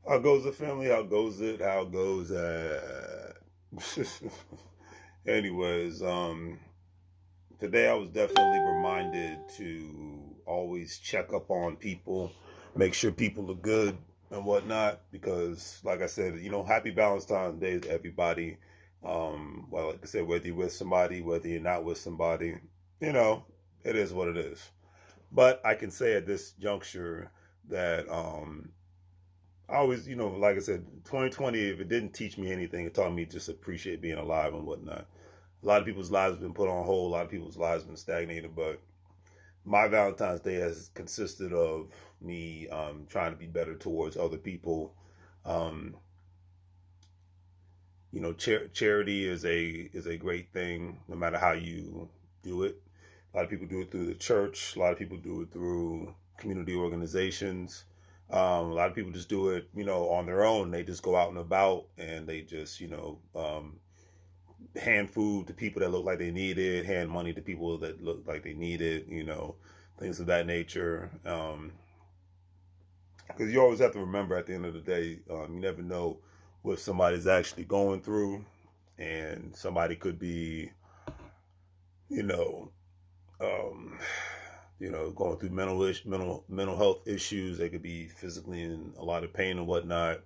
How goes the family? How goes it? How goes Anyways, today I was definitely reminded to always check up on people, make sure people are good and whatnot. Because, like I said, happy Valentine's Day to everybody. Well, like I said, whether you're with somebody, whether you're not with somebody, you know, it is what it is. But I can say at this juncture that I always, like I said, 2020, if it didn't teach me anything, it taught me just appreciate being alive and whatnot. A lot of people's lives have been put on hold. A lot of people's lives have been stagnated. But my Valentine's Day has consisted of me trying to be better towards other people. Um, charity is a great thing, no matter how you do it. A lot of people do it through the church. A lot of people do it through community organizations. A lot of people just do it, on their own. They just go out and about and they just, hand food to people that look like they need it, hand money to people that look like they need it, things of that nature. Because you always have to remember at the end of the day, you never know what somebody's actually going through, and somebody could be, you know, um, going through mental health issues. They could be physically in a lot of pain and whatnot.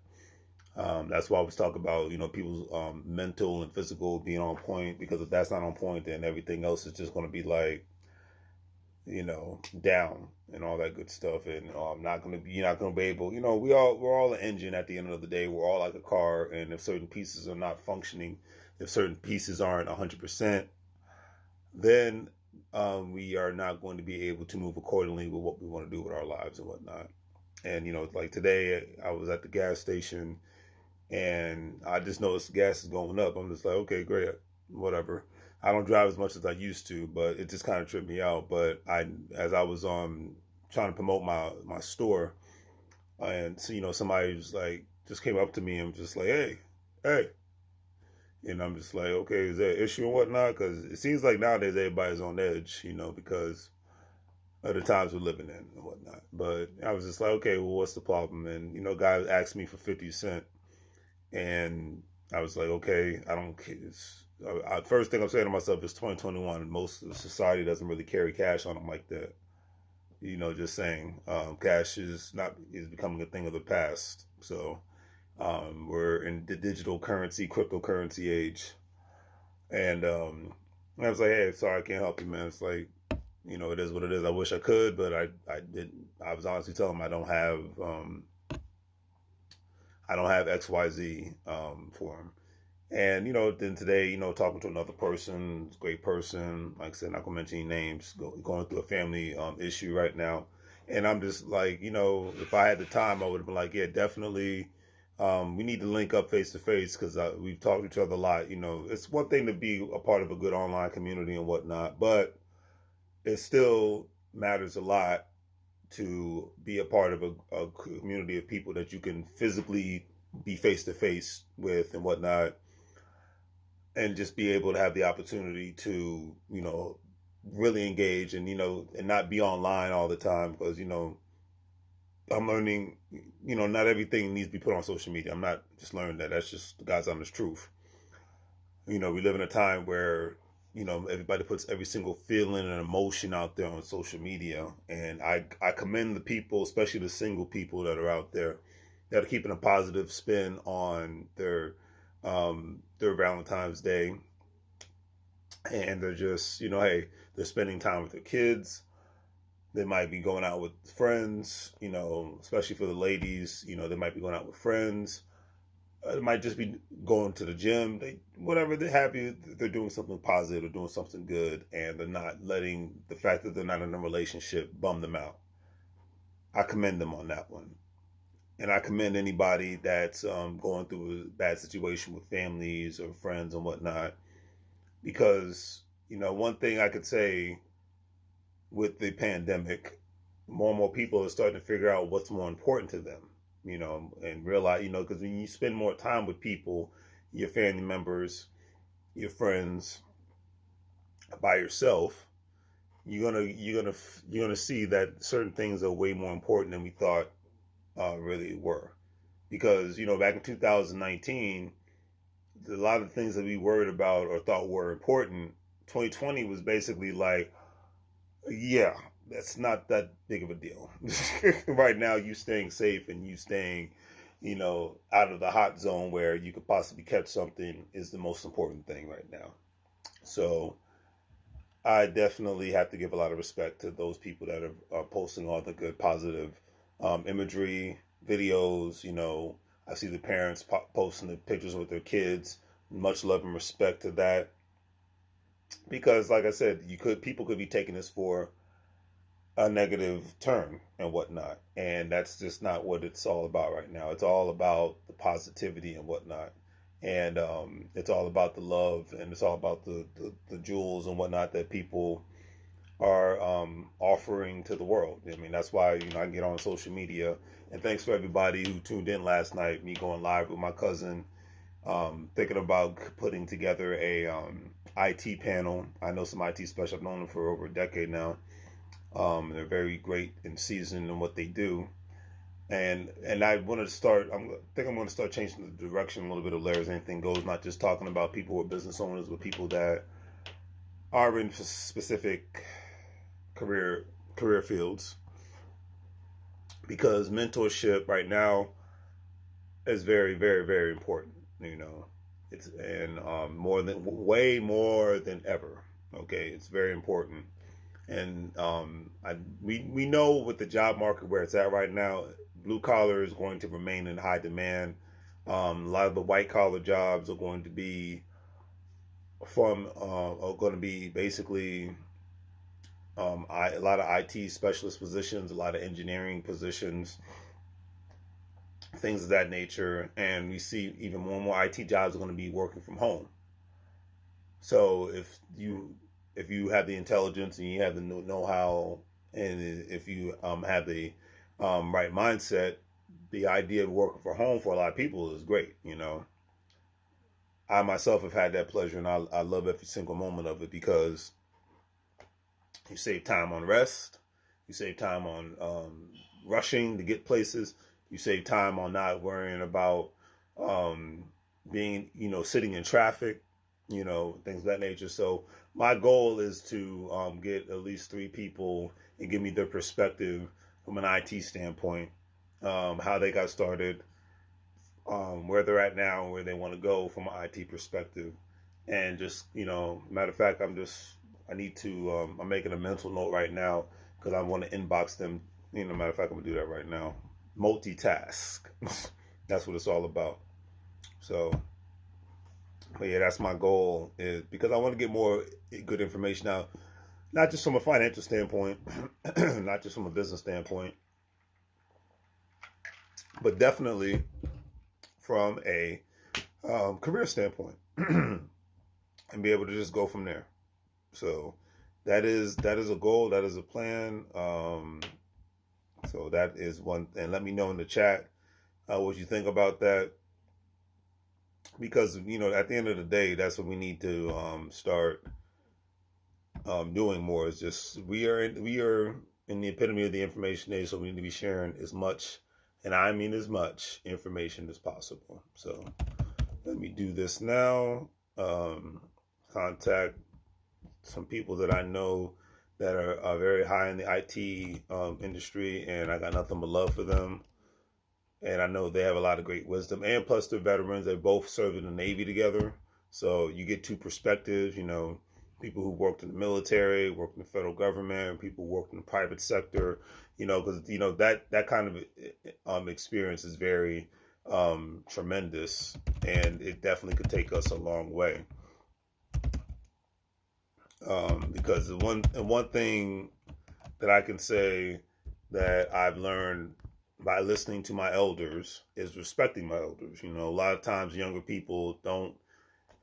That's why I always talk about, people's mental and physical being on point, because if that's not on point, then everything else is just going to be like, down and all that good stuff. And you're not going to be able, we're all an engine at the end of the day. We're all like a car. And if certain pieces are not functioning, if certain pieces aren't 100%, then we are not going to be able to move accordingly with what we want to do with our lives and whatnot. And, like today, I was at the gas station and I just noticed gas is going up. I'm just like, okay, great, whatever. I don't drive as much as I used to, but it just kind of tripped me out. But as I was trying to promote my store, and so somebody was like just came up to me and was just like, hey, and I'm just like, okay, is there an issue and whatnot? Because it seems like nowadays everybody's on edge, because of the times we're living in and whatnot. But I was just like, okay, well, what's the problem? And guy asked me for 50 cents. And I was like, okay, I don't care. First thing I'm saying to myself is 2021, and most of society doesn't really carry cash on them like that. Just saying, cash is becoming a thing of the past. So we're in the digital currency, cryptocurrency age. And I was like, hey, sorry, I can't help you, man. It's like, it is what it is. I wish I could, but I didn't. I was honestly telling him I don't have XYZ for him. And, then today, talking to another person, great person, like I said, not gonna mention any names, going through a family issue right now. And I'm just like, if I had the time, I would have been like, yeah, definitely. We need to link up face to face because we've talked to each other a lot. It's one thing to be a part of a good online community and whatnot, but it still matters a lot to be a part of a community of people that you can physically be face to face with and whatnot, and just be able to have the opportunity to really engage and and not be online all the time. Because I'm learning, not everything needs to be put on social media. I'm not just learning that. That's just the God's honest truth. We live in a time where everybody puts every single feeling and emotion out there on social media, and I commend the people, especially the single people that are out there, that are keeping a positive spin on their Valentine's Day. And they're just, hey, they're spending time with their kids. They might be going out with friends, especially for the ladies, they might be going out with friends. It might just be going to the gym. Whatever, they're happy. They're doing something positive or doing something good, and they're not letting the fact that they're not in a relationship bum them out. I commend them on that one. And I commend anybody that's going through a bad situation with families or friends and whatnot. Because, one thing I could say with the pandemic, more and more people are starting to figure out what's more important to them, and realize, because when you spend more time with people, your family members, your friends, by yourself, you're gonna see that certain things are way more important than we thought really were. because, back in 2019, a lot of things that we worried about or thought were important, 2020 was basically like, yeah, that's not that big of a deal. Right now, you staying safe and you staying, out of the hot zone where you could possibly catch something is the most important thing right now. So I definitely have to give a lot of respect to those people that are posting all the good, positive imagery, videos. I see the parents posting the pictures with their kids. Much love and respect to that, because, like I said, people could be taking this for a negative turn and whatnot, and that's just not what it's all about right now. It's all about the positivity and whatnot, and it's all about the love, and it's all about the jewels and whatnot that people are offering to the world. I mean, that's why I get on social media, and thanks for everybody who tuned in last night. Me going live with my cousin, thinking about putting together a IT panel. I know some IT specialists. I've known them for over a decade now. They're very great and seasoned in what they do. And I want to start, I'm going to start changing the direction a little bit of Larry's Anything Goes, not just talking about people who are business owners, but people that are in specific career fields. Because mentorship right now is very, very, very important. It's way more than ever. Okay, it's very important. And we know with the job market where it's at right now, blue collar is going to remain in high demand. A lot of the white collar jobs are going to be basically a lot of IT specialist positions, a lot of engineering positions, things of that nature. And we see even more and more IT jobs are going to be working from home. So if you have the intelligence and you have the know-how, and if you have the right mindset, the idea of working from home for a lot of people is great. I myself have had that pleasure, and I love every single moment of it, because you save time on rest, you save time on rushing to get places, you save time on not worrying about being, sitting in traffic, things of that nature. So my goal is to get at least 3 people and give me their perspective from an IT standpoint, how they got started, where they're at now, and where they want to go from an IT perspective. And just, matter of fact, I'm making a mental note right now, because I want to inbox them. Matter of fact, I'm going to do that right now. Multitask. That's what it's all about. So, but yeah, that's my goal, is because I want to get more good information out, not just from a financial standpoint, not just from a business standpoint, but definitely from a career standpoint, and be able to just go from there. So that is a goal. That is a plan. So that is one. And let me know in the chat what you think about that. Because, at the end of the day, that's what we need to start doing more. Is just we are in the epitome of the information age, so we need to be sharing as much, and I mean as much, information as possible. So let me do this now. Contact some people that I know that are very high in the IT industry, and I got nothing but love for them. And I know they have a lot of great wisdom, and plus they're veterans. They both served in the Navy together. So you get 2 perspectives, people who worked in the military, worked in the federal government, people who worked in the private sector, because, that kind of experience is very tremendous, and it definitely could take us a long way. Because the one thing that I can say that I've learned by listening to my elders is respecting my elders. A lot of times younger people don't,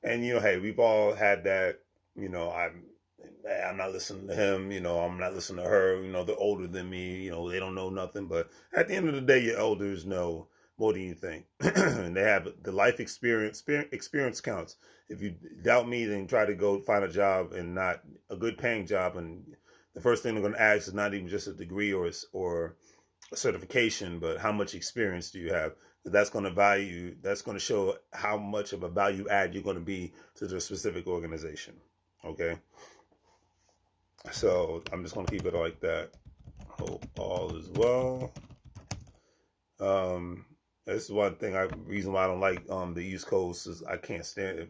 and hey, we've all had that. I'm not listening to him. I'm not listening to her. They're older than me. They don't know nothing. But at the end of the day, your elders know more than you think, and they have the life experience. Experience counts. If you doubt me, then try to go find a job, and not a good paying job, and the first thing they're going to ask is not even just a degree or a certification, but how much experience do you have? That's going to show how much of a value add you're going to be to the specific organization. Okay. So I'm just going to keep it like that. Hope all is well. That's one reason why I don't like the East Coast is I can't stand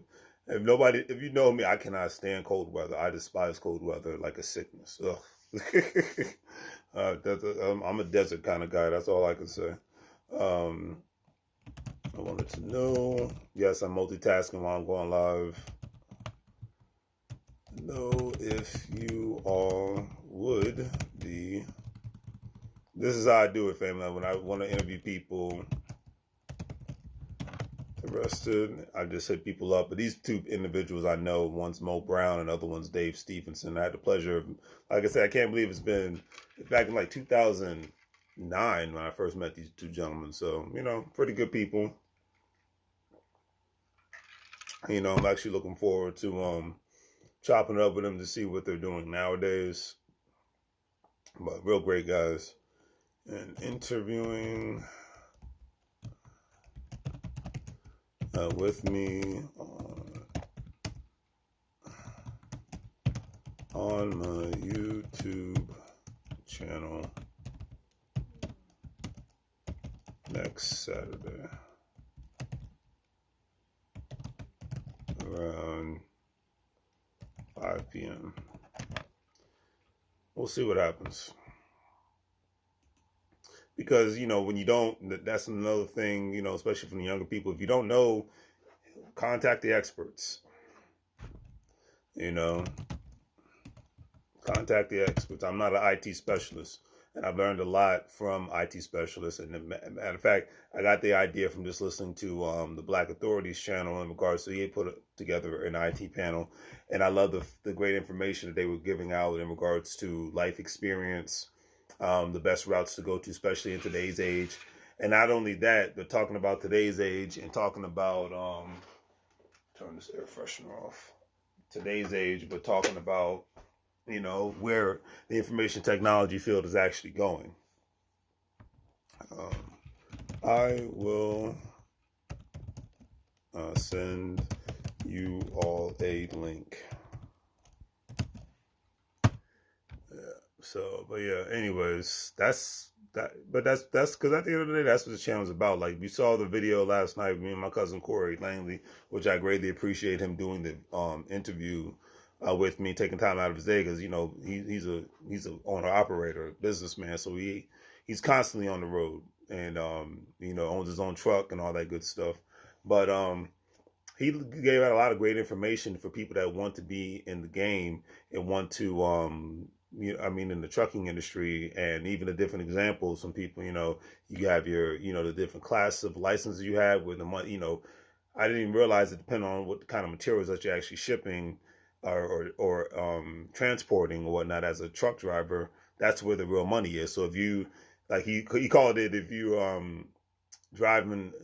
if you know me, I cannot stand cold weather. I despise cold weather like a sickness. Ugh. I'm a desert kind of guy. That's all I can say. I wanted to know. Yes, I'm multitasking while I'm going live. Know if you all would be. This is how I do it, family. When I want to interview people interested, I just hit people up. But these two individuals I know, one's Mo Brown and the other one's Dave Stevenson. I had the pleasure of, like I said, I can't believe it's been back in like 2009 when I first met these two gentlemen. So, pretty good people. I'm actually looking forward to chopping it up with them to see what they're doing nowadays. But real great guys. And interviewing with me on my YouTube channel next Saturday around 5 p.m. We'll see what happens. Because, when you don't, that's another thing, especially from the younger people. If you don't know, contact the experts. Contact the experts. I'm not an IT specialist, and I've learned a lot from IT specialists. And matter of fact, I got the idea from just listening to the Black Authorities channel in regards to he put together an IT panel, and I love the great information that they were giving out in regards to life experience. The best routes to go to, especially in today's age. And not only that, but talking about today's age and talking about, turn this air freshener off, today's age, but talking about, where the information technology field is actually going. I will send you all a link. So, but yeah, anyways, that's because at the end of the day, that's what the channel is about. Like, we saw the video last night, me and my cousin Corey Langley, which I greatly appreciate him doing the interview with me, taking time out of his day, because he's a owner operator, businessman, so he's constantly on the road and owns his own truck and all that good stuff. But he gave out a lot of great information for people that want to be in the game and want to in the trucking industry, and even the different examples. Some people, you have your, the different class of licenses you have with the money. I didn't even realize it depending on what kind of materials that you're actually shipping or transporting or whatnot as a truck driver. That's where the real money is. So if you, like he called it, if you driving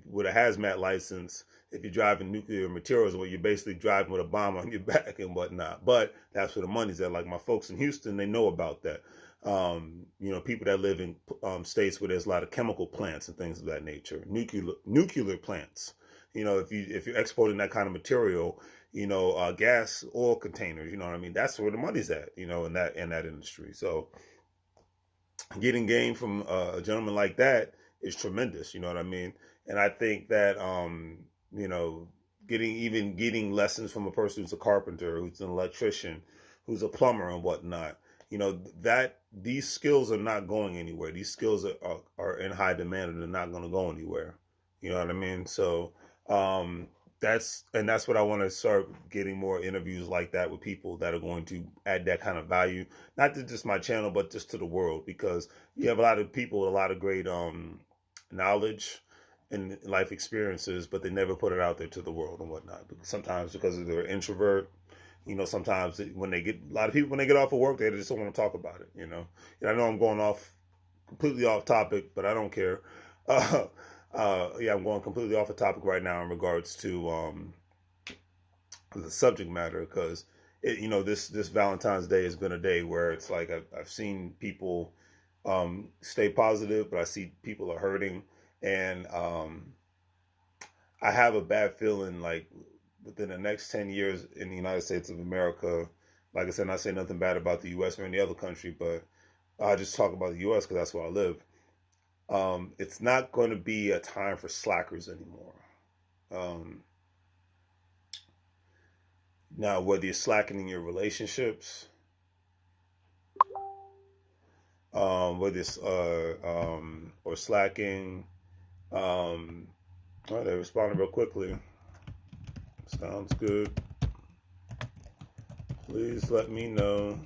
with a hazmat license, if you're driving nuclear materials, where you're basically driving with a bomb on your back and whatnot. But that's where the money's at. Like my folks in Houston, they know about that. People that live in states where there's a lot of chemical plants and things of that nature, nuclear plants. If you're exporting that kind of material, gas, oil containers, that's where the money's at, in that industry. So getting game from a gentleman like that is tremendous. You know what I mean? And I think that, getting lessons from a person who's a carpenter, who's an electrician, who's a plumber and whatnot, that these skills are not going anywhere. These skills are in high demand and they're not going to go anywhere. You know what I mean? So, that's what I want to start getting more interviews like that with people that are going to add that kind of value, not to just my channel, but just to the world, because you have a lot of people with a lot of great, knowledge and life experiences, but they never put it out there to the world and whatnot. Sometimes because they're an introvert, sometimes when they get off of work, they just don't want to talk about it, And I know I'm going completely off topic, but I don't care. I'm going completely off the topic right now in regards to the subject matter, because this Valentine's Day has been a day where it's like I've seen people stay positive, but I see people are hurting, and I have a bad feeling like within the next 10 years in the United States of America, like I said, not saying nothing bad about the U.S. or any other country, but I just talk about the U.S. because that's where I live. It's not going to be a time for slackers anymore. Um, Now, whether you're slacking in your relationships, whether it's or slacking, um, oh, they responded real quickly. Sounds good. Please let me know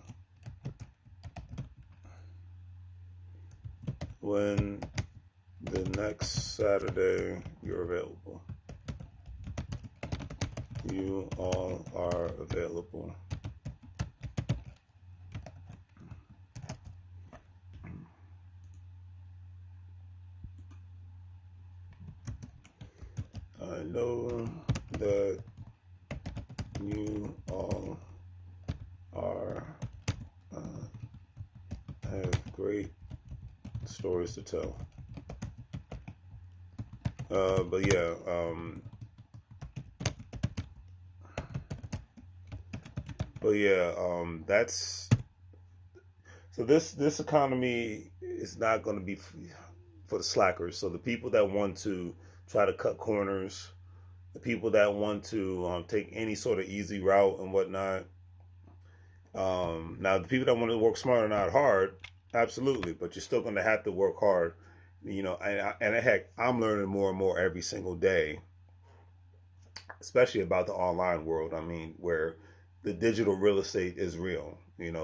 when the next Saturday you're available. You all are available. I know that you all are have great stories to tell. But yeah, that's so. This economy is not going to be for the slackers. So the people that want to try to cut corners, the people that want to take any sort of easy route and whatnot. Now, the people that want to work smart and not hard, absolutely, but you're still going to have to work hard. And heck, I'm learning more and more every single day, especially about the online world. I mean, where the digital real estate is real.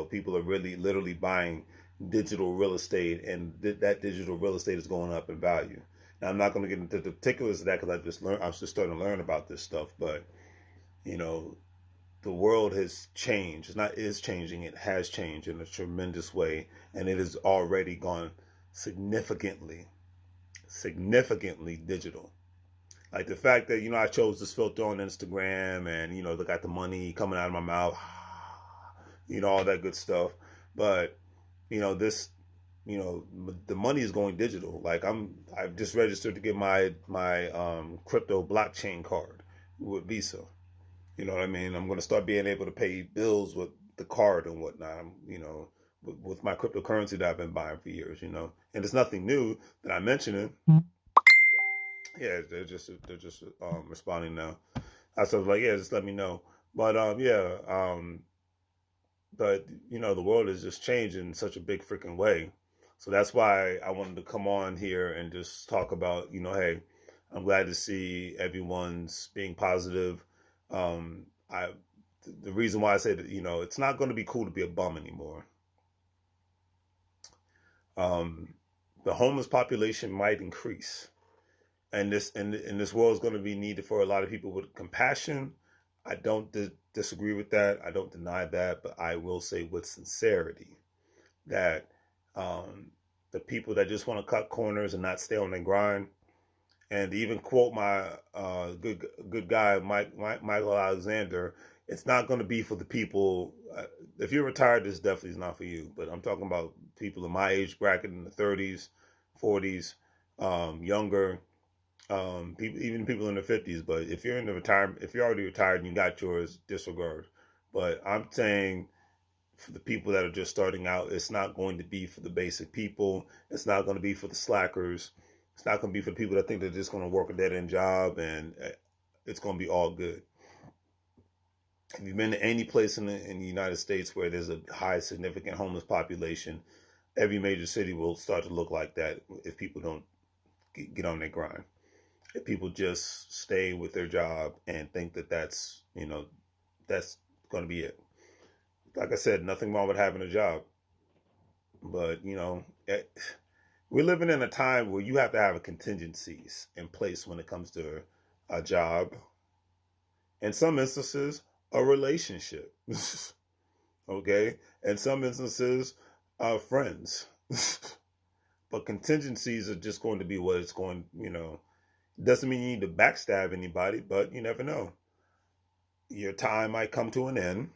People are really literally buying digital real estate, and that digital real estate is going up in value. Now, I'm not going to get into the particulars of that because I'm just starting to learn about this stuff. But you know, the world has changed. It's not is changing. It has changed in a tremendous way, and it has already gone significantly digital. Like the fact that I chose this filter on Instagram, and they got the money coming out of my mouth, all that good stuff. But this, the money is going digital. Like I've just registered to get my crypto blockchain card with Visa. You know what I mean? I'm going to start being able to pay bills with the card and whatnot. With my cryptocurrency that I've been buying for years. And it's nothing new that I'm mentioning. Yeah, they're just responding now. I was like, yeah, just let me know. But but the world is just changing in such a big freaking way. So that's why I wanted to come on here and just talk about, hey, I'm glad to see everyone's being positive. I The reason why I say that, it's not going to be cool to be a bum anymore. The homeless population might increase, and this world is going to be needed for a lot of people with compassion. I don't disagree with that. I don't deny that, but I will say with sincerity that the people that just want to cut corners and not stay on their grind, and to even quote my good guy Michael Alexander, it's not going to be for the people. If you're retired, this definitely is not for you. But I'm talking about people in my age bracket, in the 30s, 40s, younger. Even people in their 50s. But if you're in the retirement, if you're already retired and you got yours, disregard. But I'm saying for the people that are just starting out, it's not going to be for the basic people. It's not going to be for the slackers. It's not going to be for the people that think they're just going to work a dead end job and it's going to be all good. If you've been to any place in the United States where there's a high significant homeless population, every major city will start to look like that if people don't get on their grind. If people just stay with their job and think that that's going to be it. Like I said, nothing wrong with having a job, but we're living in a time where you have to have contingencies in place when it comes to a job. In some instances, a relationship. Okay? In some instances, friends. But contingencies are just going to be what it's going, doesn't mean you need to backstab anybody, but you never know. Your time might come to an end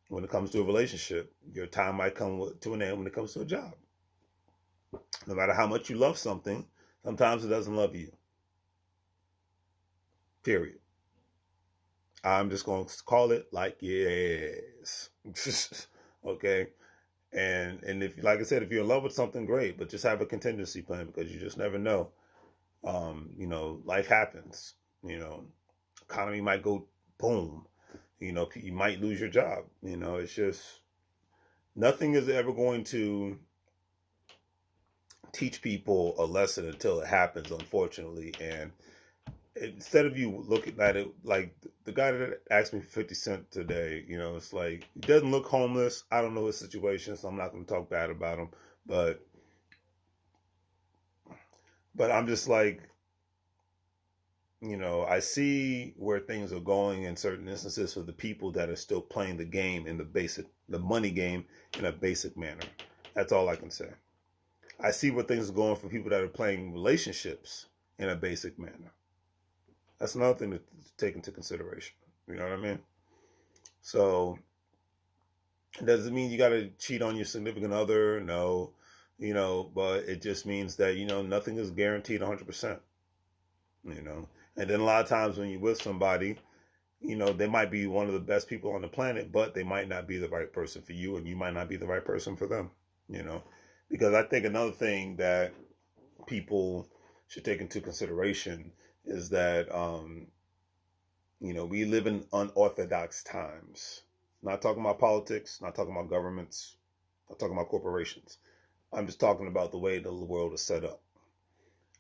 when it comes to a relationship. Your time might come to an end when it comes to a job. No matter how much you love something, sometimes it doesn't love you. Period. I'm just going to call it like yes. Okay. And if, like I said, if you're in love with something, great, but just have a contingency plan because you just never know. Life happens. Economy might go boom. You might lose your job. It's just nothing is ever going to teach people a lesson until it happens, unfortunately. And instead of you looking at it like the guy that asked me for 50 cents today, it's like he doesn't look homeless. I don't know his situation, so I'm not going to talk bad about him. But I'm just like, I see where things are going in certain instances for the people that are still playing the game in the money game in a basic manner. That's all I can say. I see where things are going for people that are playing relationships in a basic manner. That's another thing to take into consideration. You know what I mean? So it doesn't mean you got to cheat on your significant other. No, but it just means that, nothing is guaranteed 100%, and then a lot of times when you're with somebody, they might be one of the best people on the planet, but they might not be the right person for you, and you might not be the right person for them, because I think another thing that people should take into consideration is that, we live in unorthodox times. Not talking about politics, not talking about governments, not talking about corporations. I'm just talking about the way the world is set up.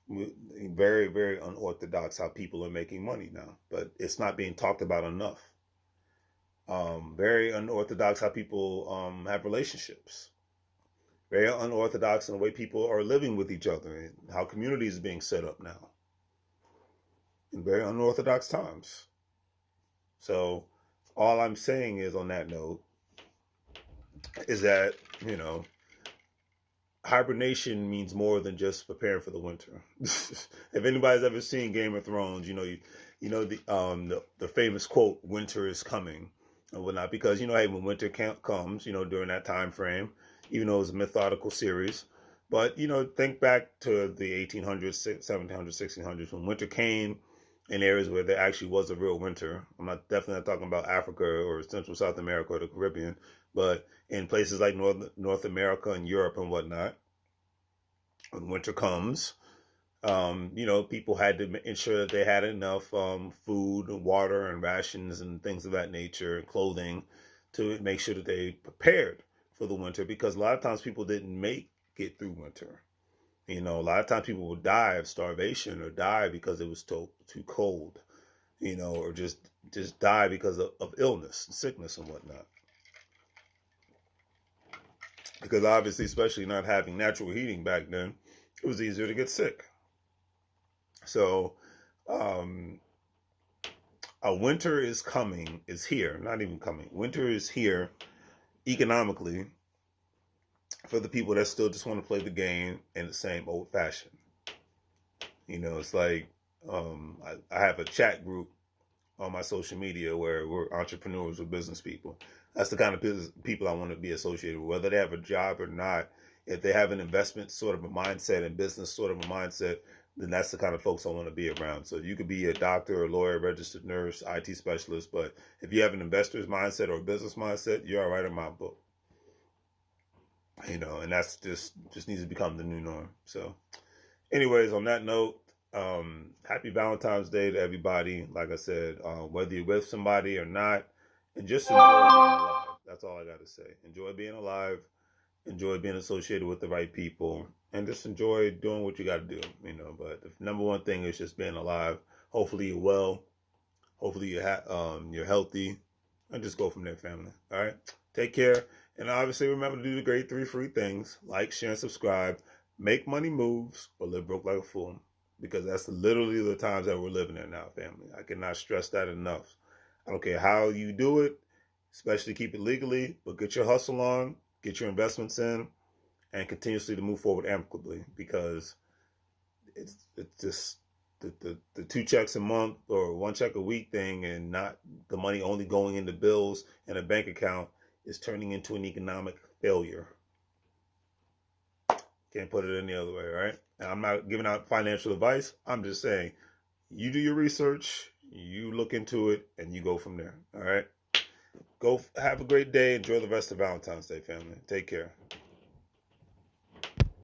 Very, very unorthodox how people are making money now, but it's not being talked about enough. Very unorthodox how people have relationships. Very unorthodox in the way people are living with each other and how communities are being set up now. In very unorthodox times. So all I'm saying is on that note is that, hibernation means more than just preparing for the winter. If anybody's ever seen Game of Thrones, the famous quote, "Winter is coming," and whatnot, because hey, when winter comes, during that time frame, even though it was a mythological series, but think back to the 1800s, 1700s, 1600s when winter came in areas where there actually was a real winter. I'm definitely not talking about Africa or Central South America or the Caribbean, but in places like North America and Europe and whatnot, when winter comes, people had to ensure that they had enough food and water and rations and things of that nature, clothing, to make sure that they prepared for the winter, because a lot of times people didn't make it through winter. A lot of times people would die of starvation or die because it was too cold, or just die because of illness, sickness, and whatnot. Because obviously, especially not having natural heating back then, it was easier to get sick. So, a winter is here, not even coming. Winter is here economically for the people that still just want to play the game in the same old fashion. It's like I have a chat group on my social media where we're entrepreneurs or business people. That's the kind of people I want to be associated with, whether they have a job or not. If they have an investment sort of a mindset and business sort of a mindset, then that's the kind of folks I want to be around. So you could be a doctor, a lawyer, registered nurse, IT specialist, but if you have an investor's mindset or a business mindset, you're all right in my book. And that's just needs to become the new norm. So anyways, on that note, happy Valentine's Day to everybody. Like I said, whether you're with somebody or not, and just enjoy being alive. That's all I got to say. Enjoy being alive. Enjoy being associated with the right people, and just enjoy doing what you got to do. But the number one thing is just being alive. Hopefully you're well. Hopefully you're healthy, and just go from there, family. All right. Take care, and obviously remember to do the great 3 free things: like, share, and subscribe. Make money moves, or live broke like a fool. Because that's literally the times that we're living in now, family. I cannot stress that enough. I don't care how you do it, especially keep it legally, but get your hustle on, get your investments in, and continuously to move forward amicably, because it's just the 2 checks a month or 1 check a week thing, and not the money only going into bills and a bank account, is turning into an economic failure. Can't put it any other way, right? And I'm not giving out financial advice. I'm just saying, you do your research, you look into it, and you go from there. All right. Go have a great day. Enjoy the rest of Valentine's Day, family. Take care.